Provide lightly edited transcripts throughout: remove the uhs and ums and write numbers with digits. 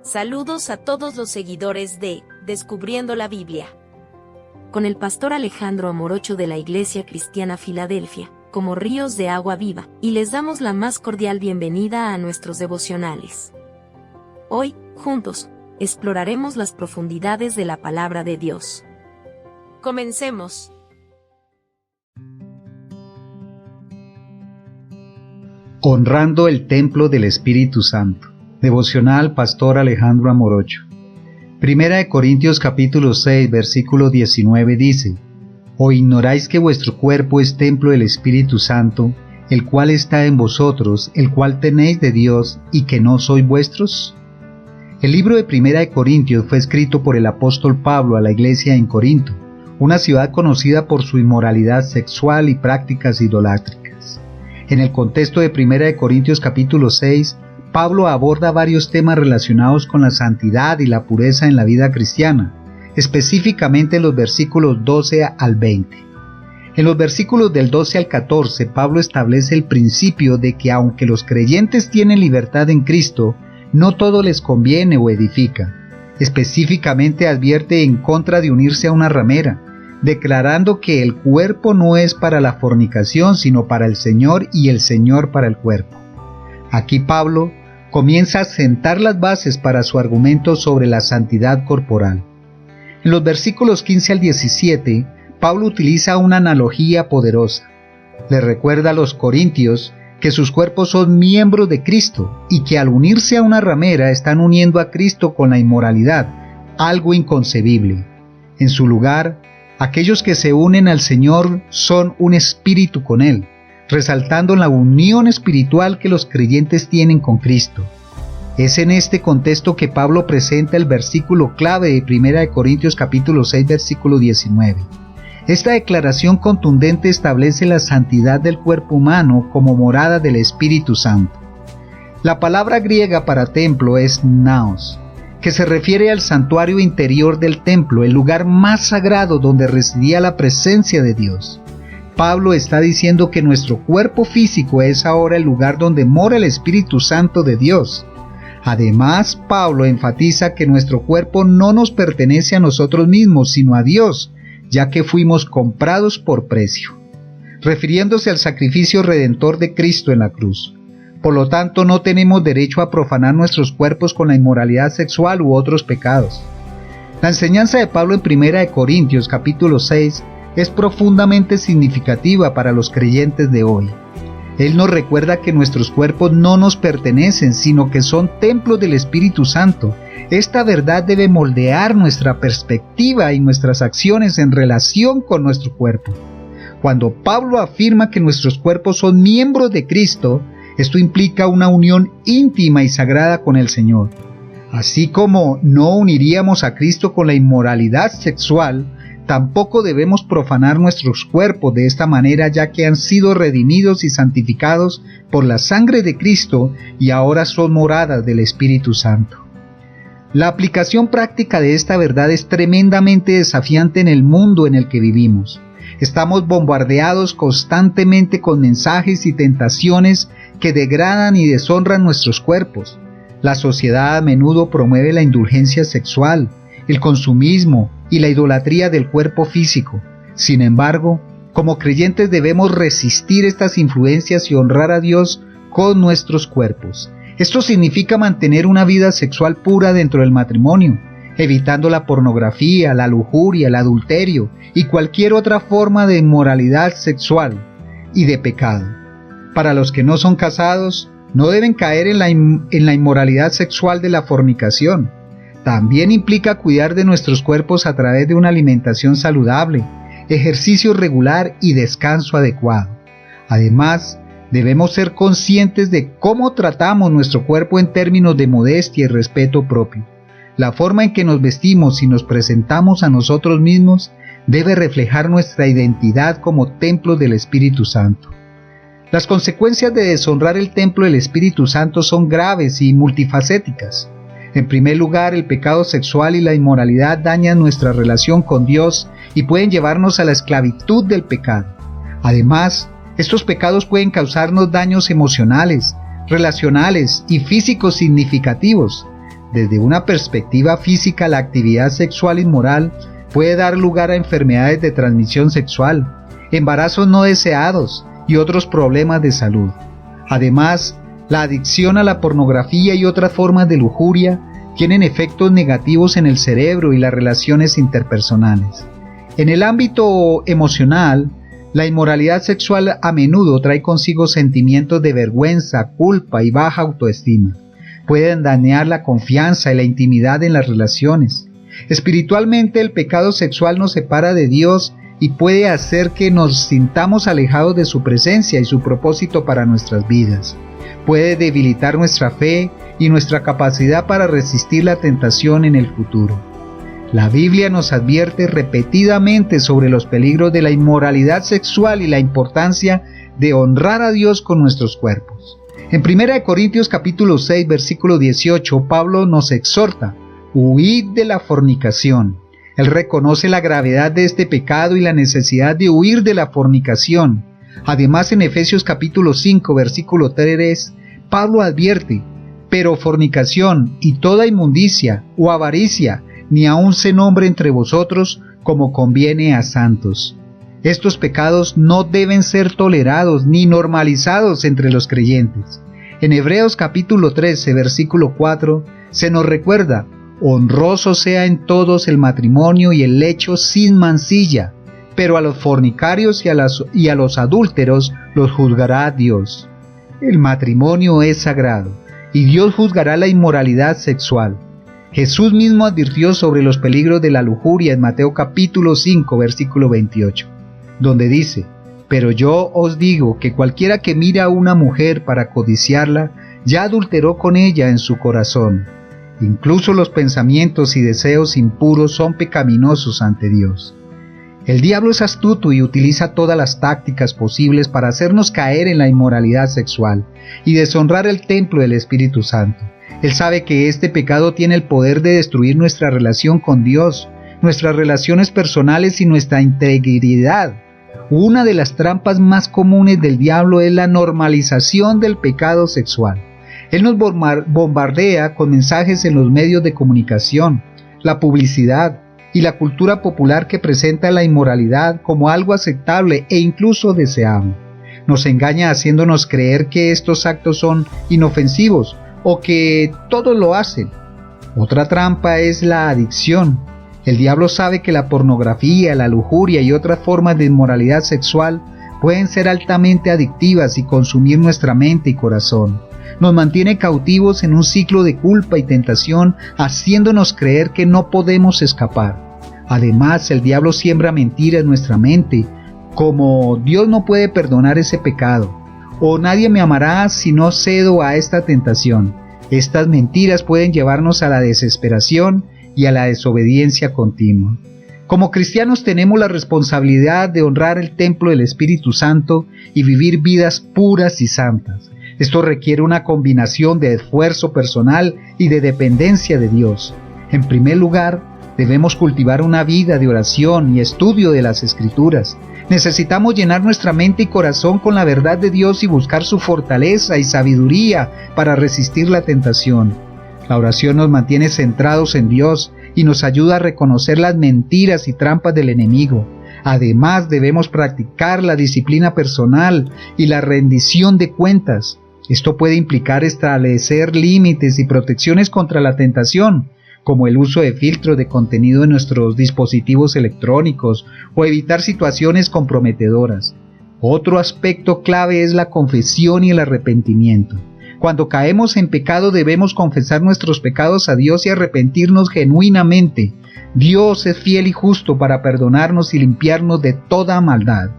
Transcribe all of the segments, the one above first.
Saludos a todos los seguidores de Descubriendo la Biblia. Con el pastor Alejandro Amorocho de la Iglesia Cristiana Filadelfia, como ríos de agua viva, y les damos la más cordial bienvenida a nuestros devocionales. Hoy, juntos, exploraremos las profundidades de la palabra de Dios. Comencemos. Honrando el templo del Espíritu Santo. Devocional Pastor Alejandro Amorocho. Primera de Corintios capítulo 6, versículo 19 dice: ¿O ignoráis que vuestro cuerpo es templo del Espíritu Santo, el cual está en vosotros, el cual tenéis de Dios, y que no sois vuestros? El libro de Primera de Corintios fue escrito por el apóstol Pablo a la iglesia en Corinto, una ciudad conocida por su inmoralidad sexual y prácticas idolátricas. En el contexto de Primera de Corintios capítulo 6, Pablo aborda varios temas relacionados con la santidad y la pureza en la vida cristiana, específicamente en los versículos 12 al 20. En los versículos del 12 al 14, Pablo establece el principio de que aunque los creyentes tienen libertad en Cristo, no todo les conviene o edifica. Específicamente advierte en contra de unirse a una ramera, declarando que el cuerpo no es para la fornicación, sino para el Señor y el Señor para el cuerpo. Aquí Pablo comienza a sentar las bases para su argumento sobre la santidad corporal. En los versículos 15 al 17, Pablo utiliza una analogía poderosa. Le recuerda a los corintios que sus cuerpos son miembros de Cristo y que al unirse a una ramera están uniendo a Cristo con la inmoralidad, algo inconcebible. En su lugar, aquellos que se unen al Señor son un espíritu con Él, resaltando la unión espiritual que los creyentes tienen con Cristo. Es en este contexto que Pablo presenta el versículo clave de 1 Corintios capítulo 6, versículo 19. Esta declaración contundente establece la santidad del cuerpo humano como morada del Espíritu Santo. La palabra griega para templo es naos, que se refiere al santuario interior del templo, el lugar más sagrado donde residía la presencia de Dios. Pablo está diciendo que nuestro cuerpo físico es ahora el lugar donde mora el Espíritu Santo de Dios. Además, Pablo enfatiza que nuestro cuerpo no nos pertenece a nosotros mismos, sino a Dios, ya que fuimos comprados por precio, refiriéndose al sacrificio redentor de Cristo en la cruz. Por lo tanto, no tenemos derecho a profanar nuestros cuerpos con la inmoralidad sexual u otros pecados. La enseñanza de Pablo en 1 Corintios capítulo 6 es profundamente significativa para los creyentes de hoy. Él nos recuerda que nuestros cuerpos no nos pertenecen, sino que son templos del Espíritu Santo. Esta verdad debe moldear nuestra perspectiva y nuestras acciones en relación con nuestro cuerpo. Cuando Pablo afirma que nuestros cuerpos son miembros de Cristo, esto implica una unión íntima y sagrada con el Señor. Así como no uniríamos a Cristo con la inmoralidad sexual, tampoco debemos profanar nuestros cuerpos de esta manera, ya que han sido redimidos y santificados por la sangre de Cristo y ahora son moradas del Espíritu Santo. La aplicación práctica de esta verdad es tremendamente desafiante en el mundo en el que vivimos. Estamos bombardeados constantemente con mensajes y tentaciones que degradan y deshonran nuestros cuerpos. La sociedad a menudo promueve la indulgencia sexual, el consumismo y la idolatría del cuerpo físico. Sin embargo, como creyentes debemos resistir estas influencias y honrar a Dios con nuestros cuerpos. Esto significa mantener una vida sexual pura dentro del matrimonio, evitando la pornografía, la lujuria, el adulterio y cualquier otra forma de inmoralidad sexual y de pecado. Para los que no son casados, no deben caer en la inmoralidad sexual de la fornicación. También implica cuidar de nuestros cuerpos a través de una alimentación saludable, ejercicio regular y descanso adecuado. Además, debemos ser conscientes de cómo tratamos nuestro cuerpo en términos de modestia y respeto propio. La forma en que nos vestimos y nos presentamos a nosotros mismos debe reflejar nuestra identidad como templo del Espíritu Santo. Las consecuencias de deshonrar el templo del Espíritu Santo son graves y multifacéticas. En primer lugar, el pecado sexual y la inmoralidad dañan nuestra relación con Dios y pueden llevarnos a la esclavitud del pecado. Además, estos pecados pueden causarnos daños emocionales, relacionales y físicos significativos. Desde una perspectiva física, la actividad sexual inmoral puede dar lugar a enfermedades de transmisión sexual, embarazos no deseados y otros problemas de salud. Además, la adicción a la pornografía y otras formas de lujuria tienen efectos negativos en el cerebro y las relaciones interpersonales. En el ámbito emocional, la inmoralidad sexual a menudo trae consigo sentimientos de vergüenza, culpa y baja autoestima. Pueden dañar la confianza y la intimidad en las relaciones. Espiritualmente, el pecado sexual nos separa de Dios y puede hacer que nos sintamos alejados de su presencia y su propósito para nuestras vidas. Puede debilitar nuestra fe y nuestra capacidad para resistir la tentación en el futuro. La Biblia nos advierte repetidamente sobre los peligros de la inmoralidad sexual y la importancia de honrar a Dios con nuestros cuerpos. En 1 Corintios capítulo 6, versículo 18, Pablo nos exhorta: huid de la fornicación. Él reconoce la gravedad de este pecado y la necesidad de huir de la fornicación. Además, en Efesios capítulo 5, versículo 3, Pablo advierte: pero fornicación y toda inmundicia o avaricia, ni aun se nombre entre vosotros como conviene a santos. Estos pecados no deben ser tolerados ni normalizados entre los creyentes. En Hebreos capítulo 13, versículo 4, se nos recuerda: honroso sea en todos el matrimonio y el lecho sin mancilla, pero a los fornicarios y a los adúlteros los juzgará Dios. El matrimonio es sagrado, y Dios juzgará la inmoralidad sexual. Jesús mismo advirtió sobre los peligros de la lujuria en Mateo capítulo 5, versículo 28, donde dice: pero yo os digo que cualquiera que mira a una mujer para codiciarla, ya adulteró con ella en su corazón. Incluso los pensamientos y deseos impuros son pecaminosos ante Dios. El diablo es astuto y utiliza todas las tácticas posibles para hacernos caer en la inmoralidad sexual y deshonrar el templo del Espíritu Santo. Él sabe que este pecado tiene el poder de destruir nuestra relación con Dios, nuestras relaciones personales y nuestra integridad. Una de las trampas más comunes del diablo es la normalización del pecado sexual. Él nos bombardea con mensajes en los medios de comunicación, la publicidad y la cultura popular que presenta la inmoralidad como algo aceptable e incluso deseable. Nos engaña haciéndonos creer que estos actos son inofensivos o que todos lo hacen. Otra trampa es la adicción. El diablo sabe que la pornografía, la lujuria y otras formas de inmoralidad sexual pueden ser altamente adictivas y consumir nuestra mente y corazón. Nos mantiene cautivos en un ciclo de culpa y tentación, haciéndonos creer que no podemos escapar. Además, el diablo siembra mentiras en nuestra mente, como: Dios no puede perdonar ese pecado, o nadie me amará si no cedo a esta tentación. Estas mentiras pueden llevarnos a la desesperación y a la desobediencia continua. Como cristianos tenemos la responsabilidad de honrar el templo del Espíritu Santo y vivir vidas puras y santas. Esto requiere una combinación de esfuerzo personal y de dependencia de Dios. En primer lugar, debemos cultivar una vida de oración y estudio de las Escrituras. Necesitamos llenar nuestra mente y corazón con la verdad de Dios y buscar su fortaleza y sabiduría para resistir la tentación. La oración nos mantiene centrados en Dios y nos ayuda a reconocer las mentiras y trampas del enemigo. Además, debemos practicar la disciplina personal y la rendición de cuentas. Esto puede implicar establecer límites y protecciones contra la tentación, como el uso de filtros de contenido en nuestros dispositivos electrónicos o evitar situaciones comprometedoras. Otro aspecto clave es la confesión y el arrepentimiento. Cuando caemos en pecado debemos confesar nuestros pecados a Dios y arrepentirnos genuinamente. Dios es fiel y justo para perdonarnos y limpiarnos de toda maldad.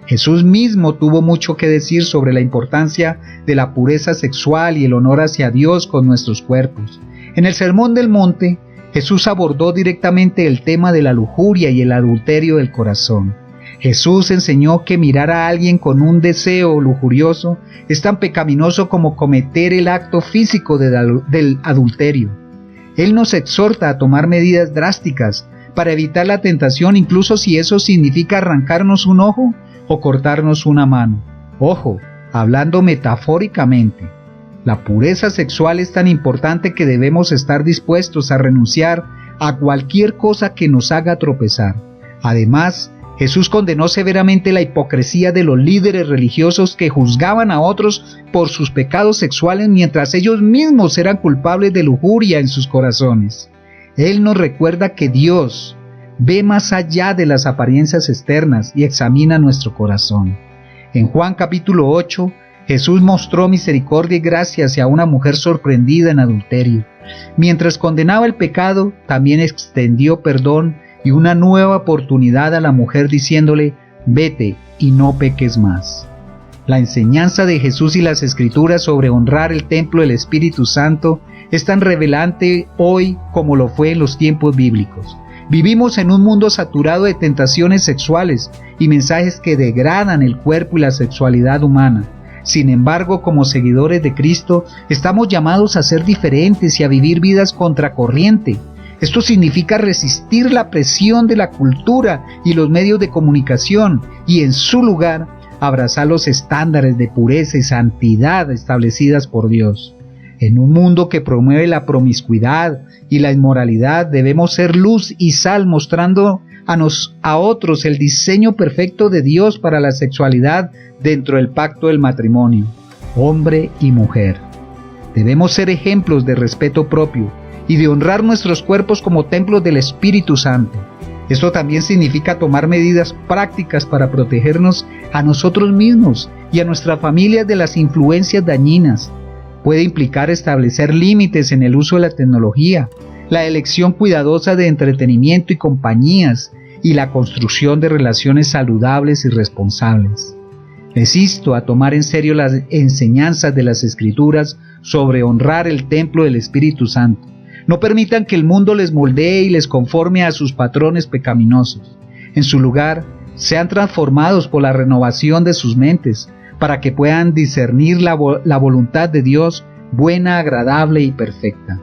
Jesús mismo tuvo mucho que decir sobre la importancia de la pureza sexual y el honor hacia Dios con nuestros cuerpos. En el Sermón del Monte, Jesús abordó directamente el tema de la lujuria y el adulterio del corazón. Jesús enseñó que mirar a alguien con un deseo lujurioso es tan pecaminoso como cometer el acto físico del adulterio. Él nos exhorta a tomar medidas drásticas para evitar la tentación, incluso si eso significa arrancarnos un ojo o cortarnos una mano. Ojo, hablando metafóricamente. La pureza sexual es tan importante que debemos estar dispuestos a renunciar a cualquier cosa que nos haga tropezar. Además, Jesús condenó severamente la hipocresía de los líderes religiosos que juzgaban a otros por sus pecados sexuales mientras ellos mismos eran culpables de lujuria en sus corazones. Él nos recuerda que Dios ve más allá de las apariencias externas y examina nuestro corazón. En Juan capítulo 8, Jesús mostró misericordia y gracia hacia una mujer sorprendida en adulterio. Mientras condenaba el pecado, también extendió perdón y una nueva oportunidad a la mujer diciéndole: vete y no peques más. La enseñanza de Jesús y las Escrituras sobre honrar el templo del Espíritu Santo es tan revelante hoy como lo fue en los tiempos bíblicos. Vivimos en un mundo saturado de tentaciones sexuales y mensajes que degradan el cuerpo y la sexualidad humana. Sin embargo, como seguidores de Cristo, estamos llamados a ser diferentes y a vivir vidas contracorriente. Esto significa resistir la presión de la cultura y los medios de comunicación y, en su lugar, abrazar los estándares de pureza y santidad establecidas por Dios. En un mundo que promueve la promiscuidad y la inmoralidad, debemos ser luz y sal, mostrando a otros el diseño perfecto de Dios para la sexualidad dentro del pacto del matrimonio, hombre y mujer. Debemos ser ejemplos de respeto propio y de honrar nuestros cuerpos como templos del Espíritu Santo. Esto también significa tomar medidas prácticas para protegernos a nosotros mismos y a nuestra familia de las influencias dañinas. Puede implicar establecer límites en el uso de la tecnología, la elección cuidadosa de entretenimiento y compañías, y la construcción de relaciones saludables y responsables. Les insto a tomar en serio las enseñanzas de las Escrituras sobre honrar el templo del Espíritu Santo. No permitan que el mundo les moldee y les conforme a sus patrones pecaminosos. En su lugar, sean transformados por la renovación de sus mentes, para que puedan discernir la voluntad de Dios, buena, agradable y perfecta.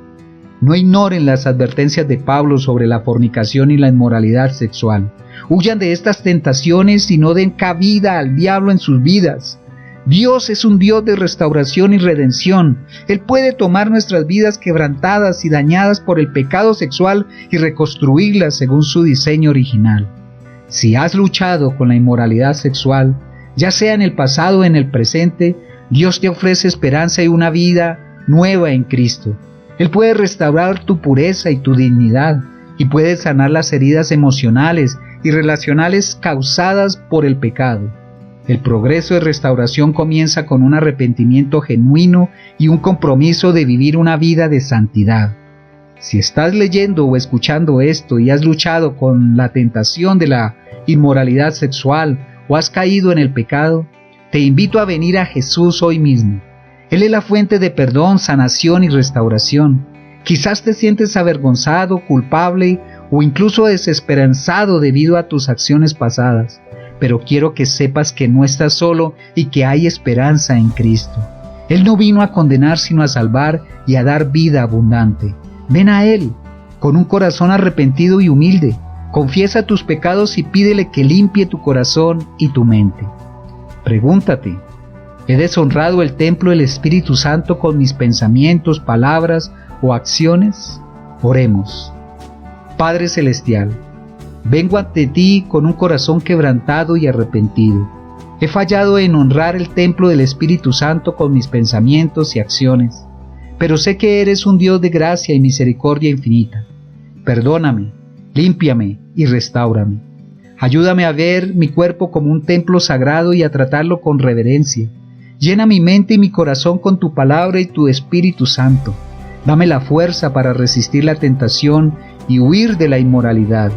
No ignoren las advertencias de Pablo sobre la fornicación y la inmoralidad sexual. Huyan de estas tentaciones y no den cabida al diablo en sus vidas. Dios es un Dios de restauración y redención. Él puede tomar nuestras vidas quebrantadas y dañadas por el pecado sexual y reconstruirlas según su diseño original. Si has luchado con la inmoralidad sexual, ya sea en el pasado o en el presente, Dios te ofrece esperanza y una vida nueva en Cristo. Él puede restaurar tu pureza y tu dignidad, y puede sanar las heridas emocionales y relacionales causadas por el pecado. El progreso de restauración comienza con un arrepentimiento genuino y un compromiso de vivir una vida de santidad. Si estás leyendo o escuchando esto y has luchado con la tentación de la inmoralidad sexual o has caído en el pecado, te invito a venir a Jesús hoy mismo. Él es la fuente de perdón, sanación y restauración. Quizás te sientes avergonzado, culpable o incluso desesperanzado debido a tus acciones pasadas, pero quiero que sepas que no estás solo y que hay esperanza en Cristo. Él no vino a condenar sino a salvar y a dar vida abundante. Ven a Él con un corazón arrepentido y humilde. Confiesa tus pecados y pídele que limpie tu corazón y tu mente. Pregúntate: ¿he deshonrado el templo del Espíritu Santo con mis pensamientos, palabras o acciones? Oremos. Padre Celestial, vengo ante ti con un corazón quebrantado y arrepentido. He fallado en honrar el templo del Espíritu Santo con mis pensamientos y acciones, pero sé que eres un Dios de gracia y misericordia infinita. Perdóname, límpiame y restáurame. Ayúdame a ver mi cuerpo como un templo sagrado y a tratarlo con reverencia. Llena mi mente y mi corazón con tu palabra y tu Espíritu Santo. Dame la fuerza para resistir la tentación y huir de la inmoralidad.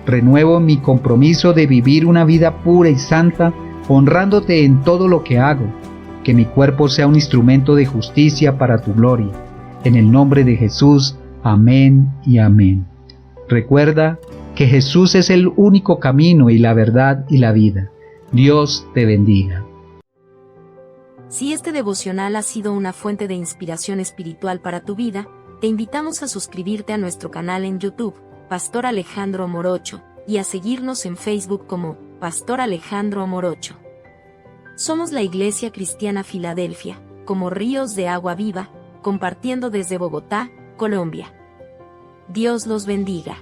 Renuevo mi compromiso de vivir una vida pura y santa, honrándote en todo lo que hago. Que mi cuerpo sea un instrumento de justicia para tu gloria. En el nombre de Jesús, amén y amén. Recuerda que Jesús es el único camino y la verdad y la vida. Dios te bendiga. Si este devocional ha sido una fuente de inspiración espiritual para tu vida, te invitamos a suscribirte a nuestro canal en YouTube, Pastor Alejandro Morocho, y a seguirnos en Facebook como Pastor Alejandro Morocho. Somos la Iglesia Cristiana Filadelfia, como ríos de agua viva, compartiendo desde Bogotá, Colombia. Dios los bendiga.